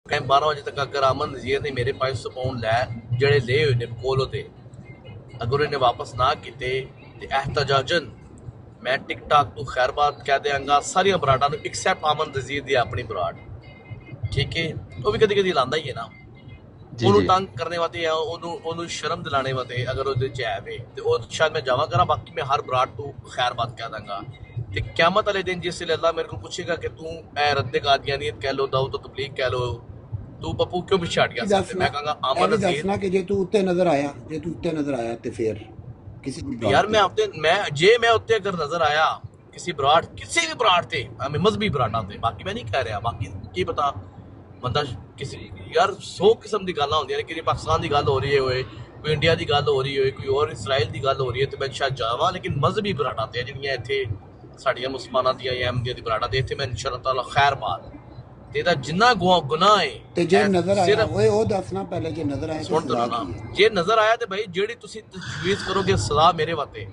मैं 12 वजे तक अगर अमन नज़ीर ने मेरे 500 पाउंड लै जेड़े ले हुए ने कोल होते अगर इन्हें वापस ना किते ते एहतजाजन मैं टिकटॉक तू खैरबाद कह देंगा सारिया बराडा एक्सैप्ट अमन नज़ीर दी अपनी बराड ठीक है वो भी कदी कदी लांदा ही है ना जी ਉਹਨੂੰ जी ਤੰਗ ਕਰਨੇ ਵਾਤੇ ਆ ਉਹਨੂੰ ਸ਼ਰਮ ਦਿਲਾਣੇ ਵਾਤੇ ਅਗਰ ਉਹਦੇ ਚ ਹੈ ਵੇ ਤੇ ਉਹ ਸ਼ਾਇਦ ਮੈਂ ਜਾਵਾ ਕਰਾਂ ਬਾਕੀ ਮੈਂ ਹਰ ਬਰਾੜ ਤੋਂ ਖੈਰ ਬਾਤ ਕਹਿ ਦਾਂਗਾ ਤੇ ਕਿਆਮਤ ਵਾਲੇ ਦਿਨ ਜਿਸ ਵੇਲੇ ਅੱਲਾਹ ਮੇਰੇ ਕੋਲ ਪੁੱਛੇਗਾ ਕਿ ਤੂੰ ਐ ਰੱਦੇ ਕਾਦੀਆਨੀਅਤ ਕਹਿ ਲੋ ਦਾਊਦ ਤਬਲੀਗ ਕਹਿ ਲੋ ਤੂੰ ਪੱਪੂ ਕਿਉਂ ਪਿੱਛੇ ਹਟ ਗਿਆ ਸੀ ਮੈਂ ਕਹਾਂਗਾ ਅਮਨ ਨਜ਼ੀਰ ਦੱਸਣਾ ਕਿ ਜੇ ਤੂੰ ਉੱਤੇ ਨਜ਼ਰ ਆਇਆ ਤੇ ਫਿਰ ਕਿਸੇ यार मैं मैं उत्ते अगर नजर आया किसी भी बराड़ ते हमें मजहबी बराड़ा ते बाकी मैं नहीं कह रहा बाकी की पता बंदा किसी यार 100 किस्म की गल्लां होंदियां ने कि पाकिस्तान की गल हो रही है कोई इंडिया की गल हो रही है कोई और इसराइल की गल हो रही है तो मैं शायद जावां लेकिन मजहबी बराड़ा ते जिहड़ियां इत्थे साडियां मुसलमानां दियां या अहमदियां दी बराड़ा ते इत्थे मैं इंशाअल्लाह ताला खैर बात ते दा जिन्ना गुनाह है ਤੇ ਜੇ ਨਜ਼ਰ ਆਇਆ ਓਏ ਉਹ ਦੱਸਣਾ ਪਹਿਲੇ ਜੇ ਨਜ਼ਰ ਆਇਆ सुन तो ना जे नजर आया तो भाई जेड़ी तुसी तजवीज़ करोगे सजा मेरे वाते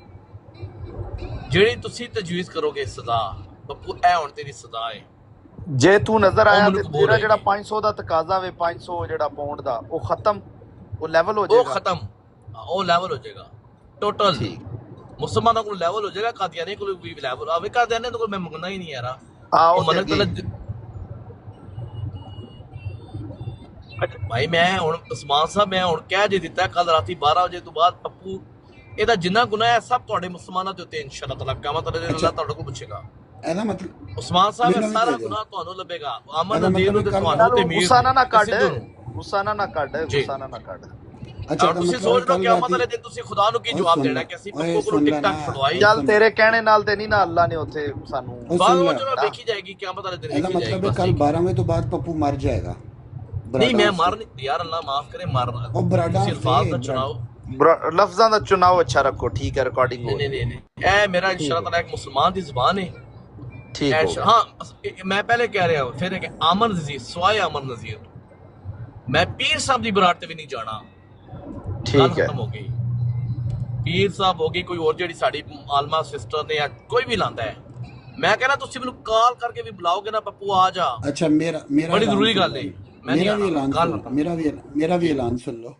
जेड़ी तुसी तजवीज़ करोगे सजा पप्पू ए हुण तेरी सजा है जे तू नजर आया ते कबूल तेरा है जेड़ा 500 दा तकाजा वे 500 जेड़ा पाउंड दा वो खत्म वो लेवल हो वो जाएगा खत्म वो लेवल हो जाएगा टोटल ठीक मुसलमानों को लेवल हो जाएगा कादियानी को भी लेवल आवे कादियानी तो मैं मंगना ही नहीं यार आ वो वो मनक तलक भाई मैं हुण उस्मान साहब मैं हुण कह जे दिता कल राती 12 वजे तो बाद पप्पू ਇਹਦਾ ਜਿੰਨਾ ਗੁਨਾਹ ਹੈ ਸਭ ਤੁਹਾਡੇ ਮੁਸਲਮਾਨਾਂ ਦੇ ਉੱਤੇ ਇਨਸ਼ਾਅੱਲਾ ਤਾਲਾ ਕਿਆਮਤ ਵਾਲੇ ਦਿਨ ਅੱਲਾਹ ਤੁਹਾਡੇ ਕੋਲ ਪੁੱਛੇਗਾ ਇਹਦਾ ਮਤਲਬ ਉਸਮਾਨ ਸਾਹਿਬ ਇਹ ਸਾਰਾ ਗੁਨਾਹ ਤੁਹਾਨੂੰ ਲੱਭੇਗਾ ਅਮਨ ਨਜ਼ੀਰ ਨੂੰ ਤੇ ਤੁਹਾਨੂੰ ਤੇ ਮੀਰ ਗੁੱਸਾ ਨਾ ਕੱਢ ਗੁੱਸਾ ਨਾ ਕੱਢ ਜੀ। ਗੁੱਸਾ ਨਾ ਕੱਢ ਅੱਛਾ ਤੁਸੀਂ ਸੋਚ ਲਓ ਕਿਆਮਤ ਵਾਲੇ ਦਿਨ ਤੁਸੀਂ ਖੁਦਾ ਨੂੰ ਕੀ ਜਵਾਬ ਦੇਣਾ ਕਿ ਅਸੀਂ ਪੱਪੂ ਕੋਲ ਟਿਕਟਾਕ ਛੁਡਵਾਈ ਚੱਲ ਤੇਰੇ ਕਹਿਣੇ ਨਾਲ ਤੇ ਨਹੀਂ ਨਾ ਅੱਲਾ ਨੇ ਉੱਥੇ ਸਾਨੂੰ ਬਾਅਦ ਵਿੱਚ ਜਦੋਂ ਦੇਖੀ ਜਾਏਗੀ ਕਿਆਮਤ ਵਾਲੇ ਦਿਨ ਇਹਦਾ ਦੇਖੀ ਮਤਲਬ ਜਾਏਗੀ ਕੱਲ 12 ਵਜੇ ਤੋਂ ਬਾਅਦ ਪੱਪੂ ਮਰ ਜਾਏਗਾ ਨਹੀਂ ਮੈਂ ਮਰ ਨਹੀਂ ਯਾਰ ਅੱਲਾਹ ਮਾਫ ਕਰੇ ਮਰਨਾ ਉਹ ਬਰਾਡਾ ਤੁਸੀਂ ਅਲਫਾਜ਼ ਦਾ ਚੁਣਾਓ ਲਫ਼ਜ਼ਾਂ ਦਾ ਚੁਣਾਵ ਅੱਛਾ ਰੱਖੋ ਠੀਕ ਹੈ ਰਿਕਾਰਡਿੰਗ ਹੋ नहीं ए मेरा इंशाअल्लाह ताला एक मुसलमान दी जुबान है ठीक हो हाँ मैं पहले कह रहा हूँ फिर एक अमन नज़ीर सवाए अमन नज़ीर मैं पीर साहब दी बरात ते भी नहीं जाना ठीक है खत्म हो गई पीर साहब हो गई कोई और जेड़ी साडी आलमा सिस्टर ने या कोई भी लांदा है मैं कह रहा तुसी मैनू कॉल करके भी बुलाओगे ना पप्पू आ जा अच्छा मेरा बड़ी जरूरी गल है मैं मेरा भी ऐलान सुन लो